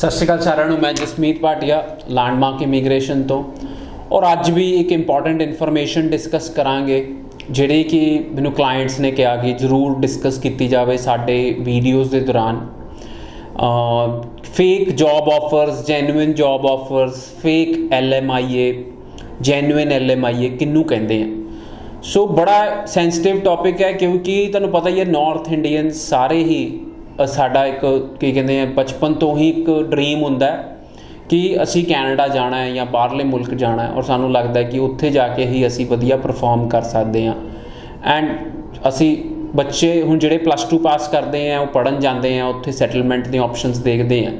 सत श्री अकाल सारिਆਂ ਨੂੰ। मैं जसमीत भाटिया लैंडमार्क इमीग्रेशन तो और अज भी एक इंपॉर्टेंट इन्फॉर्मेशन डिस्कस करांगे जिहड़ी कि मैनू क्लाइंट्स ने कहा कि जरूर डिस्कस की जाए साडे वीडियोज़ के दौरान। Fake job offers, genuine job offers, fake LMIA, genuine LMIA किनू कहते हैं। सो बड़ा सेंसिटिव टॉपिक है क्योंकि तुहानूं पता ही है नॉर्थ इंडियन सारे ही साडा एक की कहते हैं बचपन तो ही एक ड्रीम हुंदा है कि असी कैनेडा जाना है या बाहरले मुल्क जाना है और सानू लगता है कि उत्थे जाके ही असी वधिया परफॉर्म कर सकते हैं। एंड असी बच्चे हुण जिहड़े +2 पास करते हैं वो पढ़न जाते हैं, उत्थे सैटलमेंट के ऑप्शनस देखते हैं।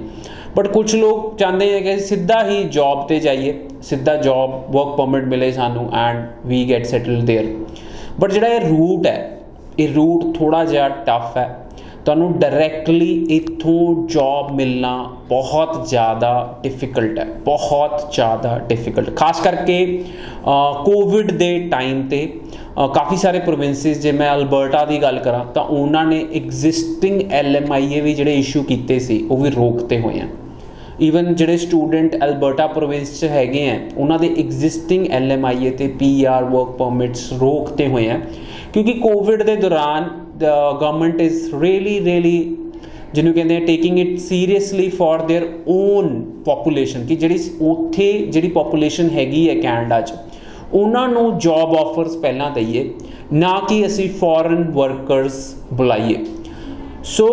बट कुछ लोग चाहते हैं कि सीधा ही जॉब पर जाइए, सीधा जॉब वर्क परमिट मिले सानू and we get settled there. But जिहड़ा ये रूट है, ये रूट थोड़ा जिहा टफ है। तुहानूं डायरैक्टली इत्थों जॉब मिलना बहुत ज़्यादा डिफिकल्ट है, बहुत ज़्यादा डिफिकल्ट। खास करके कोविड के टाइम ते काफ़ी सारे प्रोविंसिस, जे मैं अल्बर्टा की गल करा तो उन्होंने एग्जिस्टिंग LMIA भी जिहड़े इशू कीते सी वो भी रोकते हुए हैं। ईवन जिहड़े स्टूडेंट अल्बर्टा प्रोविंस च हैगे हैं उन्हों के एग्जिस्टिंग LMIA ते PR वर्क परमिट्स रोकते हुए हैं क्योंकि कोविड के दौरान द गवर्नमेंट इज़ रियली जिन्होंने कहते हैं taking it seriously for their own population कि जिहड़ी उत्थे जिहड़ी पॉपूलेशन हैगी है कैनेडा च उन्होंने जॉब ऑफर्स पहला दईए ना कि असी फॉरन वर्कर्स बुलाइए। सो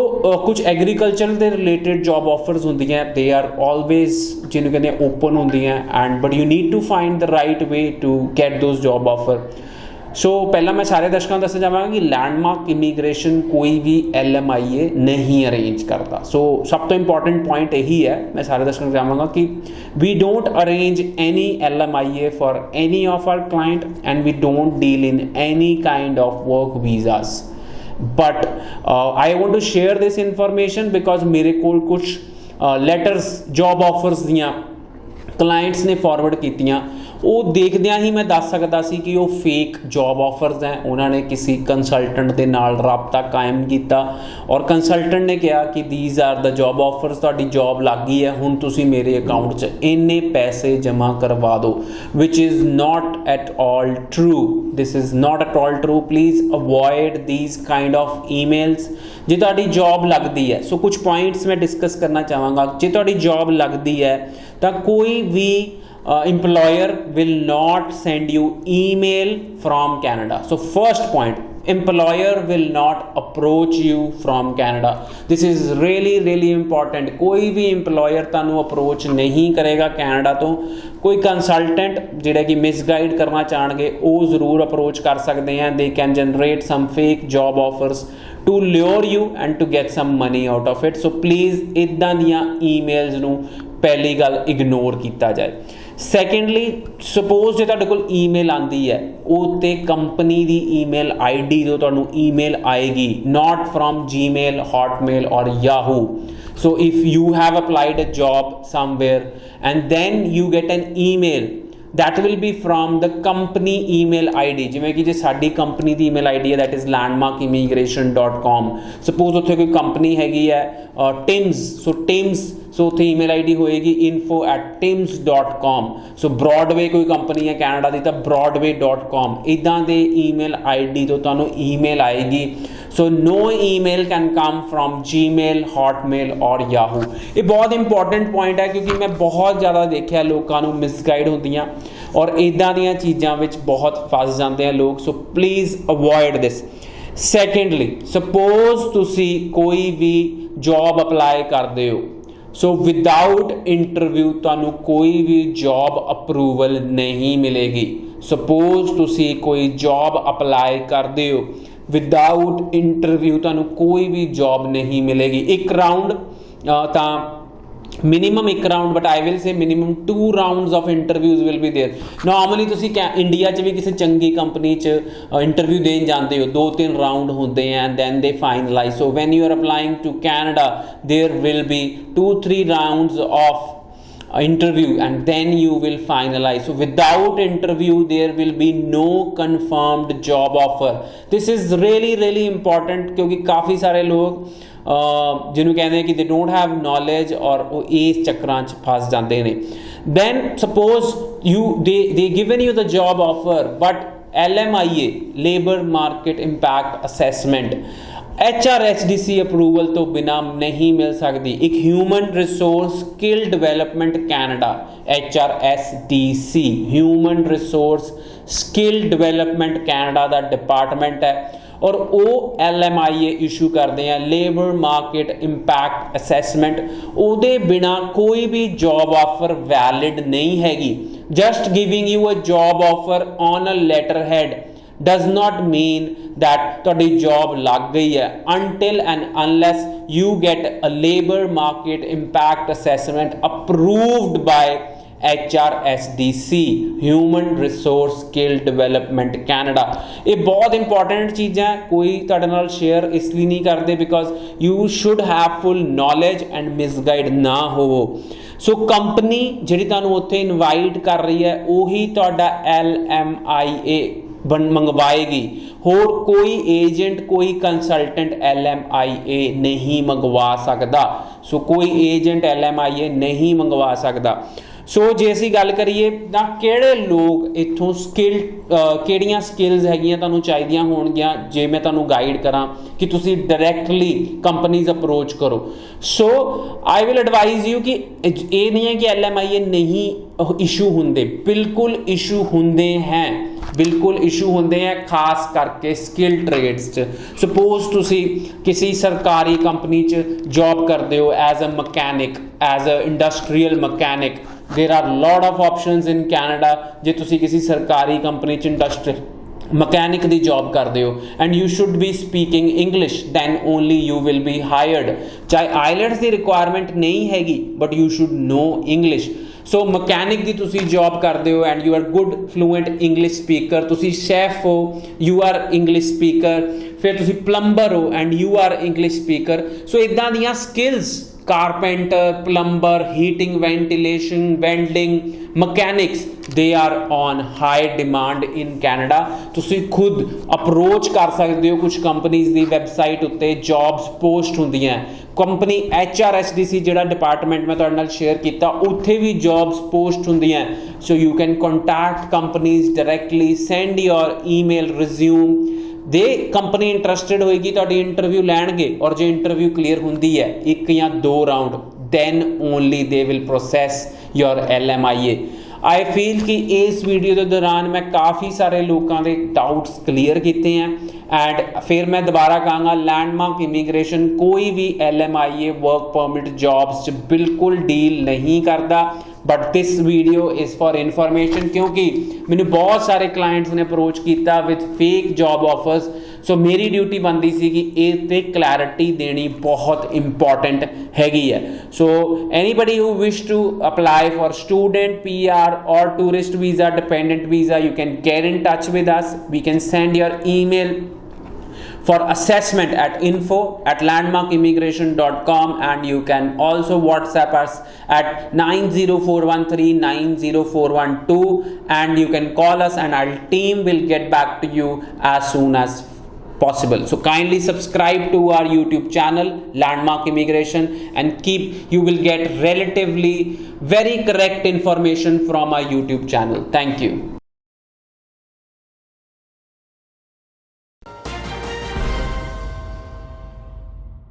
कुछ एग्रीकल्चर के रिलेटेड जॉब ऑफर्स होंदियां, दे आर ऑलवेज जिन्होंने कहते हैं ओपन होंदियां and but you need to find the right way to get those job offer. So पहला मैं सारे दर्शकों को दसना चाहांगा कि लैंडमार्क इमीग्रेशन कोई भी LMIA नहीं अरेंज करता। सो सब तो इंपॉर्टेंट पॉइंट यही है, मैं सारे दर्शकों को चाहांगा कि we don't arrange any LMIA for any of our client and we don't deal in any kind of work visas. But I want to share this information because मेरे को कुछ लैटर्स जॉब ऑफर्स दियाँ clients ने forward कीतियां, वो देखदियां ही मैं दस सकता सी कि वो फेक जॉब ऑफर्स हैं। उन्होंने किसी कंसल्टेंट के नाल राबता कायम किया और कंसल्टेंट ने कहा कि these are the job offers, तुहाडी जॉब लग गई है, हुण तुसीं मेरे अकाउंट च इन्ने पैसे जमा करवा दो, which is not at all true. This is not at all true. Please avoid these kind of emails जे तुहाडी जॉब लगती है। सो कुछ पॉइंट्स मैं डिस्कस करना चाहांगा। जे तुहाडी जॉब लगती है तो कोई भी employer will not send you email from Canada. So first point, employer will not approach you from Canada. This is really important. कोई भी employer तानू अप्रोच नहीं करेगा कैनेडा तो। कोई कंसल्टेंट जिहड़े कि मिसगाइड करना चाहणगे वो जरूर अप्रोच कर सकते हैं। They can generate some fake job offers to lure you and to get some money out of it. So please इदां दियां ईमेल्स नू पहली गल इग्नोर किया जाए। सैकेंडली, सपोज जो तुहाडे कोल ईमेल आती है उत्ते कंपनी की ईमेल ID तो तुहानूं ईमेल आएगी, नॉट फ्रॉम Gmail, Hotmail और Yahoo. So if you have applied a job somewhere and then you get an email that will be from the company email ID, जिवें कि जे साडी company की email ID है that is landmarkimmigration.com। Suppose उत्थे कोई company हैगी है teams, सो teams सो उत्थे email ID होएगी info@tims.com। सो ब्रॉडवे कोई कंपनी है कैनेडा की तो broadway.com। इदां दे ईमेल ID तो तुहानूं ईमेल आएगी। So no email can come from Gmail, Hotmail और Yahoo। ये बहुत इंपॉर्टेंट पॉइंट है क्योंकि मैं बहुत ज़्यादा देखा लोगों को मिसगाइड होंदियां और इदां दियां चीज़ां विच बहुत फस जाते हैं लोग। So please avoid this. Secondly, suppose तुसी कोई भी जॉब अप्लाई करते हो, सो विदाउट इंटरव्यू तुहानूं कोई भी जॉब अप्रूवल नहीं मिलेगी। सपोज तुसी कोई जॉब अप्लाई करते हो विदाउट इंटरव्यू तुहानूं कोई भी जॉब नहीं मिलेगी। एक राउंड तां मिनिमम एक round, but I will say minimum 2 rounds of interviews will be there. Normally तुसी इंडिया च भी किसी चंगी कंपनी च इंटरव्यू देन जाते हो, 2-3 राउंड होंदे हैं and then they finalise. So when you are applying to Canada there will be 2-3 rounds of interview and then you will finalize. So without interview there will be no confirmed job offer. This is really important क्योंकि काफ़ी सारे लोग ਜਿਹਨੂੰ ਕਹਿੰਦੇ कि they don't have knowledge और वो इस ਚੱਕਰਾਂ 'ਚ फस ਜਾਂਦੇ ने। then suppose they given you the job offer but LMIA labour market impact assessment HRSDC approval तो बिना नहीं मिल सकती। एक human resource skill development Canada HRSDC human resource skill development Canada का डिपार्टमेंट है और वो LMIA इशू करते हैं लेबर मार्केट इंपैक्ट असेसमेंट। ਉਹਦੇ बिना कोई भी जॉब ऑफर वैलिड नहीं हैगी। Just giving you a job offer on a letterhead does not mean that ਤੁਹਾਡੀ जॉब लग गई है until and unless you get a labor market impact assessment approved by HRSDC human resource skill development Canada. ये बहुत important चीज़ां है, कोई तुहाडे नाल शेयर इसलिए नहीं करते because you should have full knowledge and misguide ना होवो। सो कंपनी जिहड़ी तुहानूं उत्थे इनवाइट कर रही है उही तुहाडा LMIA मंगवाएगी, होर कोई एजेंट कोई कंसल्टेंट LMIA नहीं मंगवा सकता। सो कोई एजेंट LMIA नहीं मंगवा सकता। सो जे ਅਸੀਂ ਗੱਲ ਕਰੀਏ ਤਾਂ ਕਿਹੜੇ ਲੋਕ ਇੱਥੋਂ ਕਿਹੜੀਆਂ ਸਕਿੱਲਸ ਹੈਗੀਆਂ ਤੁਹਾਨੂੰ ਚਾਹੀਦੀਆਂ ਹੋਣਗੀਆਂ ਜੇ ਮੈਂ ਤੁਹਾਨੂੰ ਗਾਈਡ ਕਰਾਂ ਕਿ ਤੁਸੀਂ ਡਾਇਰੈਕਟਲੀ ਕੰਪਨੀਜ਼ ਅਪਰੋਚ ਕਰੋ। ਸੋ ਆਈ ਵਿਲ ਐਡਵਾਈਜ਼ ਯੂ ਕਿ ਇਹ ਨਹੀਂ ਹੈ ਕਿ LMIA ਨਹੀਂ ਇਸ਼ੂ ਹੁੰਦੇ, ਬਿਲਕੁਲ ਇਸ਼ੂ ਹੁੰਦੇ ਹੈ, बिल्कुल इशू होंगे हैं खास करके स्किल ट्रेड्स च। सपोज तुसी किसी सरकारी कंपनी च जॉब करते हो as a mechanic as a industrial mechanic there are lot of options in Canada. जे तुसी किसी सरकारी कंपनी च इंडस्ट्रियल मकैनिक की जॉब करते हो and you should be speaking English then only you will be hired. चाहे आईलैट्स की रिक्वायरमेंट नहीं हैगी but you should know English. So mechanic की तुसी जॉब करते हो and you are good fluent English speaker, तुसी शेफ हो यू आर इंग्लिश स्पीकर, फिर तुसी प्लंबर हो and you are English speaker. So इदां दियां skills carpenter plumber heating ventilation welding mechanics they are on high demand in Canada. तुसी खुद approach कर सकते हो, कुछ कंपनीज की वैबसाइट उत्ते जॉब्स पोस्ट होंदियां। कंपनी HRSDC जिहड़ा डिपार्टमेंट मैं तुहाडे नाल शेयर किया उत्थे भी जॉब्स पोस्ट होंदियां। So you can contact companies directly, send your email resume. They company interested होएगी तुहाडी इंटरव्यू लैणगे और जो इंटरव्यू क्लीयर होंदी है 1 या 2 round then only they will process your LMIA। I feel कि इस वीडियो के दौरान मैं काफ़ी सारे लोगों के डाउट्स क्लीयर किए हैं एंड फिर मैं दोबारा कहूँगा लैंडमार्क इमीग्रेशन कोई भी LMIA वर्क परमिट जॉब्स बिल्कुल डील नहीं करता। But this video is for information क्योंकि मैंने बहुत सारे क्लाइंट्स ने अप्रोच किया विद फेक जॉब ऑफर्स। सो मेरी ड्यूटी बनती सी कि इस ते क्लैरिटी देनी बहुत इंपॉर्टेंट हैगी है। So anybody who wish to apply for student PR or tourist visa dependent visa you can get in touch with us। we can send your email for assessment at info@landmarkimmigration.com and you can also WhatsApp us at 90413 90412 and you can call us and our team will get back to you as soon as possible। So kindly subscribe to our YouTube channel Landmark Immigration and you will get relatively very correct information from our YouTube channel। Thank you।